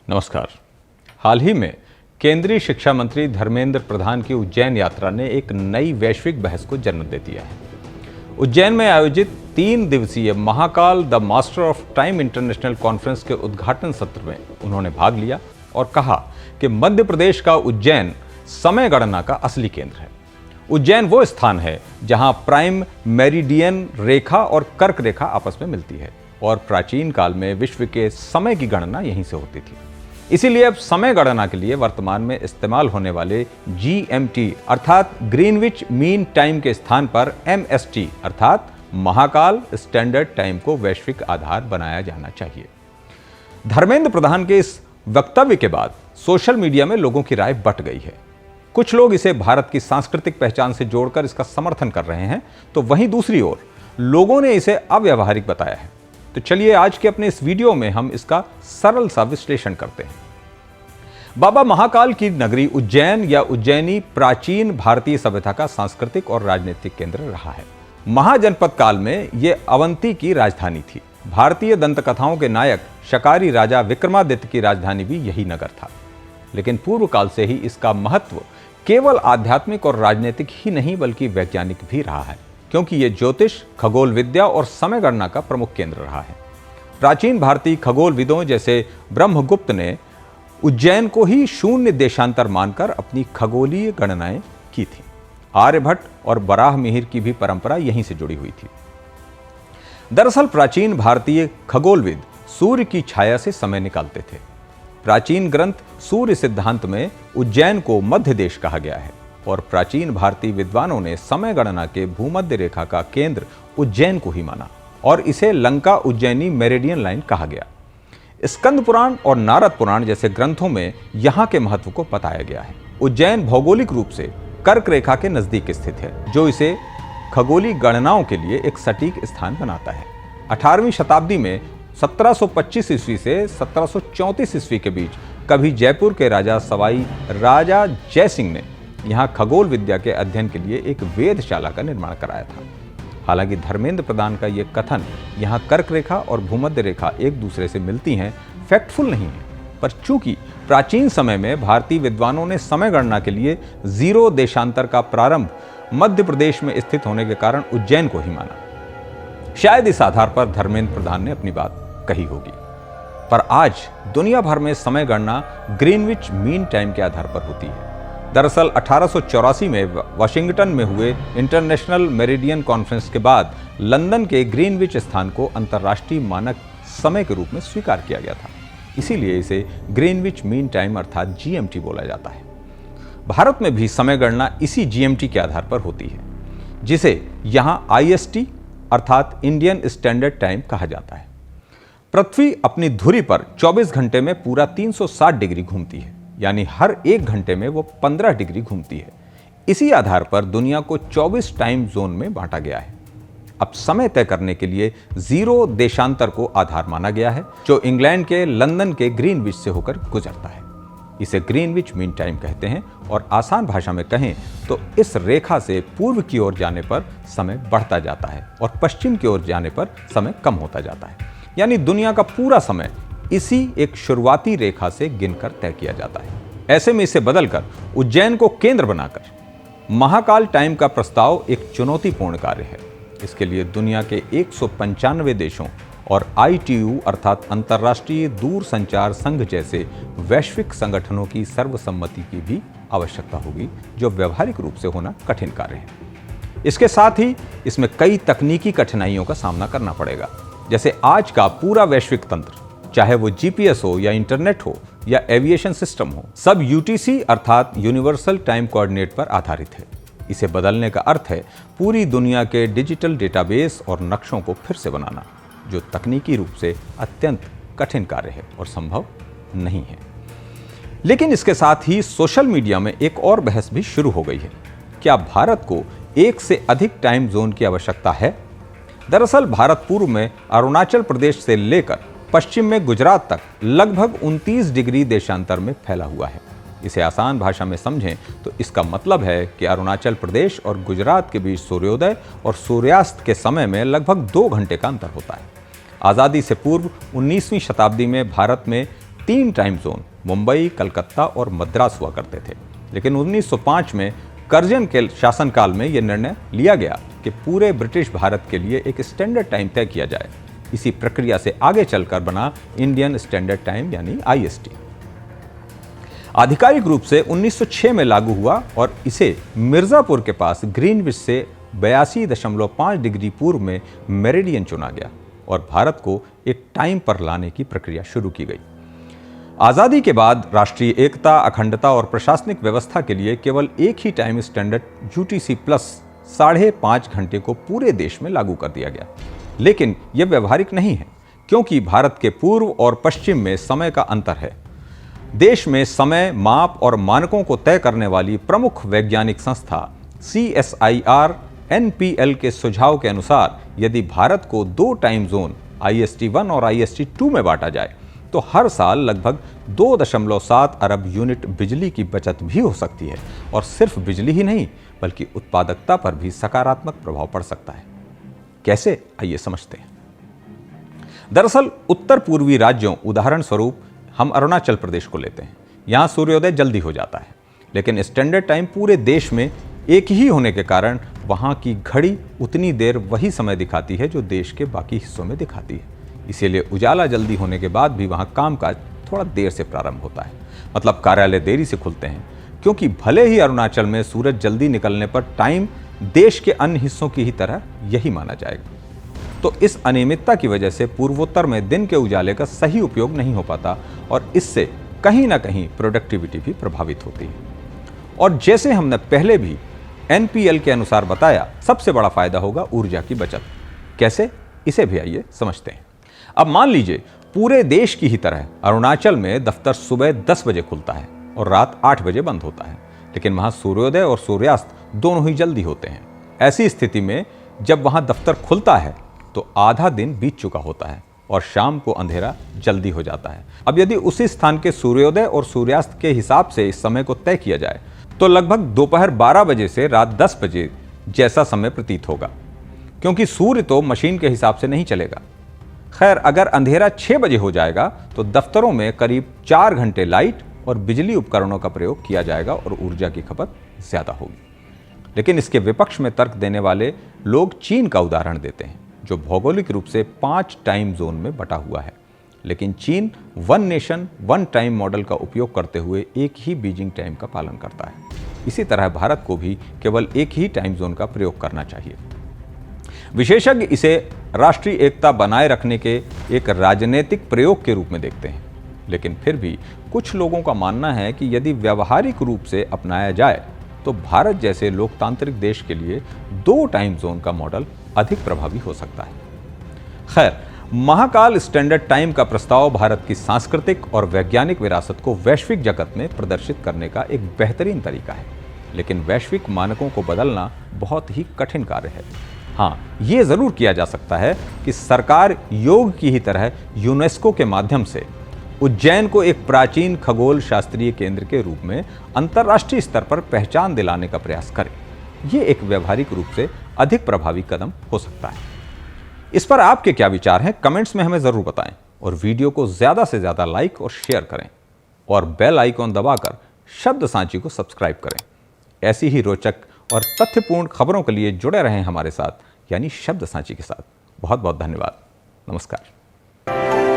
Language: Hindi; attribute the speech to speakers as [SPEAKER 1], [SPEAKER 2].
[SPEAKER 1] नमस्कार। हाल ही में केंद्रीय शिक्षा मंत्री धर्मेंद्र प्रधान की उज्जैन यात्रा ने एक नई वैश्विक बहस को जन्म दे दिया है। उज्जैन में आयोजित 3 दिवसीय Mahakal the master of time international conference के उद्घाटन सत्र में उन्होंने भाग लिया और कहा कि मध्य प्रदेश का उज्जैन समय गणना का असली केंद्र है। उज्जैन वो स्थान है जहां प्राइम मेरिडियन रेखा और कर्क रेखा आपस में मिलती है और प्राचीन काल में विश्व के समय की गणना यहीं से होती थी। इसीलिए अब समय गणना के लिए वर्तमान में इस्तेमाल होने वाले GMT अर्थात ग्रीनविच मीन टाइम के स्थान पर MST अर्थात महाकाल स्टैंडर्ड टाइम को वैश्विक आधार बनाया जाना चाहिए। धर्मेंद्र प्रधान के इस वक्तव्य के बाद सोशल मीडिया में लोगों की राय बंट गई है। कुछ लोग इसे भारत की सांस्कृतिक पहचान से जोड़कर इसका समर्थन कर रहे हैं, तो वहीं दूसरी ओर लोगों ने इसे अव्यावहारिक बताया है। तो चलिए आज के अपने इस वीडियो में हम इसका सरल सा विश्लेषण करते हैं। बाबा महाकाल की नगरी उज्जैन या उज्जैनी प्राचीन भारतीय सभ्यता का सांस्कृतिक और राजनीतिक केंद्र रहा है। महाजनपद काल में यह अवंती की राजधानी थी। भारतीय दंत कथाओं के नायक शकारी राजा विक्रमादित्य की राजधानी भी यही नगर था। लेकिन पूर्व काल से ही इसका महत्व केवल आध्यात्मिक और राजनीतिक ही नहीं बल्कि वैज्ञानिक भी रहा है, क्योंकि यह ज्योतिष, खगोल विद्या और समय गणना का प्रमुख केंद्र रहा है। प्राचीन भारतीय खगोलविदों जैसे ब्रह्मगुप्त ने उज्जैन को ही शून्य देशांतर मानकर अपनी खगोलीय गणनाएं की थी। आर्यभट्ट और बराह मिहिर की भी परंपरा यहीं से जुड़ी हुई थी। दरअसल प्राचीन भारतीय खगोलविद सूर्य की छाया से समय निकालते थे। प्राचीन ग्रंथ सूर्य सिद्धांत में उज्जैन को मध्य देश कहा गया है और प्राचीन भारतीय विद्वानों ने समय गणना के भूमध्य रेखा का केंद्र उज्जैन को ही माना और इसे लंका उज्जैनी मेरिडियन लाइन कहा गया। स्कंद पुराण और नारद पुराण जैसे ग्रंथों में यहां के महत्व को बताया गया है। उज्जैन भौगोलिक रूप से कर्क रेखा के नजदीक स्थित है, जो इसे खगोलीय गणनाओं के लिए एक सटीक स्थान बनाता है। 18वीं शताब्दी में 1725 ईस्वी से 1734 ईस्वी के बीच कभी जयपुर के राजा सवाई राजा जय सिंह ने यहाँ खगोल विद्या के अध्ययन के लिए एक वेधशाला का निर्माण कराया था। हालांकि धर्मेंद्र प्रधान का यह कथन यहाँ कर्क रेखा और भूमध्य रेखा एक दूसरे से मिलती हैं फैक्टफुल नहीं है, पर चूंकि प्राचीन समय में भारतीय विद्वानों ने समय गणना के लिए 0 देशांतर का प्रारंभ मध्य प्रदेश में स्थित होने के कारण उज्जैन को ही माना। शायद इस आधार पर धर्मेंद्र प्रधान ने अपनी बात कही होगी, पर आज दुनिया भर में समय गणना ग्रीनविच मीन टाइम के आधार पर होती है। दरअसल 1884 में वाशिंगटन में हुए इंटरनेशनल मेरिडियन कॉन्फ्रेंस के बाद लंदन के ग्रीनविच स्थान को अंतर्राष्ट्रीय मानक समय के रूप में स्वीकार किया गया था। इसीलिए इसे ग्रीनविच मीन टाइम अर्थात GMT बोला जाता है। भारत में भी समय गणना इसी GMT के आधार पर होती है, जिसे यहाँ IST अर्थात इंडियन स्टैंडर्ड टाइम कहा जाता है। पृथ्वी अपनी धुरी पर 24 घंटे में पूरा 360 डिग्री घूमती है, यानी हर 1 घंटे में वो 15 डिग्री घूमती है। इसी आधार पर दुनिया को 24 टाइम जोन में बांटा गया है। अब समय तय करने के लिए 0 देशांतर को आधार माना गया है, जो इंग्लैंड के लंदन के ग्रीनविच से होकर गुजरता है। इसे ग्रीनविच मीन टाइम कहते हैं और आसान भाषा में कहें तो इस रेखा से पूर्व की ओर जाने पर समय बढ़ता जाता है और पश्चिम की ओर जाने पर समय कम होता जाता है। यानी दुनिया का पूरा समय इसी एक शुरुआती रेखा से गिनकर तय किया जाता है। ऐसे में इसे बदलकर उज्जैन को केंद्र बनाकर महाकाल टाइम का प्रस्ताव एक चुनौतीपूर्ण कार्य है। इसके लिए दुनिया के 195 देशों और ITU अर्थात अंतर्राष्ट्रीय दूर संचार संघ जैसे वैश्विक संगठनों की सर्वसम्मति की भी आवश्यकता होगी, जो व्यवहारिक रूप से होना कठिन कार्य है। इसके साथ ही इसमें कई तकनीकी कठिनाइयों का सामना करना पड़ेगा, जैसे आज का पूरा वैश्विक तंत्र, चाहे वो GPS हो या इंटरनेट हो या एविएशन सिस्टम हो, सब UTC अर्थात यूनिवर्सल टाइम कोऑर्डिनेट पर आधारित है। इसे बदलने का अर्थ है पूरी दुनिया के डिजिटल डेटाबेस और नक्शों को फिर से बनाना, जो तकनीकी रूप से अत्यंत कठिन कार्य है और संभव नहीं है। लेकिन इसके साथ ही सोशल मीडिया में एक और बहस भी शुरू हो गई है। क्या भारत को 1 से अधिक टाइम जोन की आवश्यकता है? दरअसल भारत पूर्व में अरुणाचल प्रदेश से लेकर पश्चिम में गुजरात तक लगभग 29 डिग्री देशांतर में फैला हुआ है। इसे आसान भाषा में समझें तो इसका मतलब है कि अरुणाचल प्रदेश और गुजरात के बीच सूर्योदय और सूर्यास्त के समय में लगभग 2 घंटे का अंतर होता है। आज़ादी से पूर्व 19वीं शताब्दी में भारत में 3 टाइम जोन मुंबई, कलकत्ता और मद्रास हुआ करते थे। लेकिन 1905 में कर्जन के शासनकाल में यह निर्णय लिया गया कि पूरे ब्रिटिश भारत के लिए एक स्टैंडर्ड टाइम तय किया जाए। इसी प्रक्रिया से आगे चलकर बना इंडियन स्टैंडर्ड टाइम यानी IST। आधिकारिक रूप से 1906 में लागू हुआ और इसे मिर्जापुर के पास ग्रीनविच से 82.5 डिग्री पूर्व में मेरिडियन चुना गया और भारत को एक टाइम पर लाने की प्रक्रिया शुरू की गई। आज़ादी के बाद राष्ट्रीय एकता, अखंडता और प्रशासनिक व्यवस्था के लिए केवल एक ही टाइम स्टैंडर्ड UTC प्लस 5.5 घंटे को पूरे देश में लागू कर दिया गया। लेकिन यह व्यवहारिक नहीं है, क्योंकि भारत के पूर्व और पश्चिम में समय का अंतर है। देश में समय, माप और मानकों को तय करने वाली प्रमुख वैज्ञानिक संस्था CSIR NPL के सुझाव के अनुसार यदि भारत को 2 टाइम जोन IST1 और IST2 में बांटा जाए तो हर साल लगभग 2.7 अरब यूनिट बिजली की बचत भी हो सकती है और सिर्फ बिजली ही नहीं बल्कि उत्पादकता पर भी सकारात्मक प्रभाव पड़ सकता है। कैसे, आइए समझते हैं। दरअसल उत्तर पूर्वी राज्यों, उदाहरण स्वरूप हम अरुणाचल प्रदेश को लेते हैं, यहाँ सूर्योदय जल्दी हो जाता है, लेकिन स्टैंडर्ड टाइम पूरे देश में एक ही होने के कारण वहाँ की घड़ी उतनी देर वही समय दिखाती है जो देश के बाकी हिस्सों में दिखाती है। इसीलिए उजाला जल्दी होने के बाद भी वहाँ कामकाज थोड़ा देर से प्रारंभ होता है, मतलब कार्यालय देरी से खुलते हैं, क्योंकि भले ही अरुणाचल में सूरज जल्दी निकलने पर टाइम देश के अन्य हिस्सों की ही तरह यही माना जाएगा। तो इस अनियमितता की वजह से पूर्वोत्तर में दिन के उजाले का सही उपयोग नहीं हो पाता और इससे कहीं ना कहीं प्रोडक्टिविटी भी प्रभावित होती है। और जैसे हमने पहले भी NPL के अनुसार बताया, सबसे बड़ा फायदा होगा ऊर्जा की बचत। कैसे, इसे भी आइए समझते हैं। अब मान लीजिए पूरे देश की ही तरह अरुणाचल में दफ्तर सुबह 10 बजे खुलता है और रात 8 बजे बंद होता है, लेकिन वहां सूर्योदय और सूर्यास्त दोनों ही जल्दी होते हैं। ऐसी स्थिति में जब वहां दफ्तर खुलता है तो आधा दिन बीत चुका होता है और शाम को अंधेरा जल्दी हो जाता है। अब यदि उसी स्थान के सूर्योदय और सूर्यास्त के हिसाब से इस समय को तय किया जाए तो लगभग दोपहर 12 बजे से रात 10 बजे जैसा समय प्रतीत होगा, क्योंकि सूर्य तो मशीन के हिसाब से नहीं चलेगा। खैर, अगर अंधेरा 6 बजे हो जाएगा तो दफ्तरों में करीब 4 घंटे लाइट और बिजली उपकरणों का प्रयोग किया जाएगा और ऊर्जा की खपत ज्यादा होगी। लेकिन इसके विपक्ष में तर्क देने वाले लोग चीन का उदाहरण देते हैं, जो भौगोलिक रूप से 5 टाइम जोन में बटा हुआ है। लेकिन चीन 1 नेशन 1 टाइम मॉडल का उपयोग करते हुए एक ही बीजिंग टाइम का पालन करता है। इसी तरह भारत को भी केवल एक ही टाइम जोन का प्रयोग करना चाहिए। विशेषज्ञ इसे राष्ट्रीय एकता बनाए रखने के एक राजनीतिक प्रयोग के रूप में देखते हैं, लेकिन फिर भी कुछ लोगों का मानना है कि यदि व्यावहारिक रूप से अपनाया जाए तो भारत जैसे लोकतांत्रिक देश के लिए 2 टाइम जोन का मॉडल अधिक प्रभावी हो सकता है। खैर, महाकाल स्टैंडर्ड टाइम का प्रस्ताव भारत की सांस्कृतिक और वैज्ञानिक विरासत को वैश्विक जगत में प्रदर्शित करने का एक बेहतरीन तरीका है, लेकिन वैश्विक मानकों को बदलना बहुत ही कठिन कार्य है। हाँ, ये जरूर किया जा सकता है कि सरकार योग की ही तरह यूनेस्को के माध्यम से उज्जैन को एक प्राचीन खगोल शास्त्रीय केंद्र के रूप में अंतर्राष्ट्रीय स्तर पर पहचान दिलाने का प्रयास करे। ये एक व्यवहारिक रूप से अधिक प्रभावी कदम हो सकता है। इस पर आपके क्या विचार हैं, कमेंट्स में हमें जरूर बताएं और वीडियो को ज्यादा से ज्यादा लाइक और शेयर करें और बेल आइकॉन दबाकर शब्द सांची को सब्सक्राइब करें। ऐसी ही रोचक और तथ्यपूर्ण खबरों के लिए जुड़े रहें हमारे साथ, यानी शब्द सांची के साथ। बहुत बहुत धन्यवाद। नमस्कार।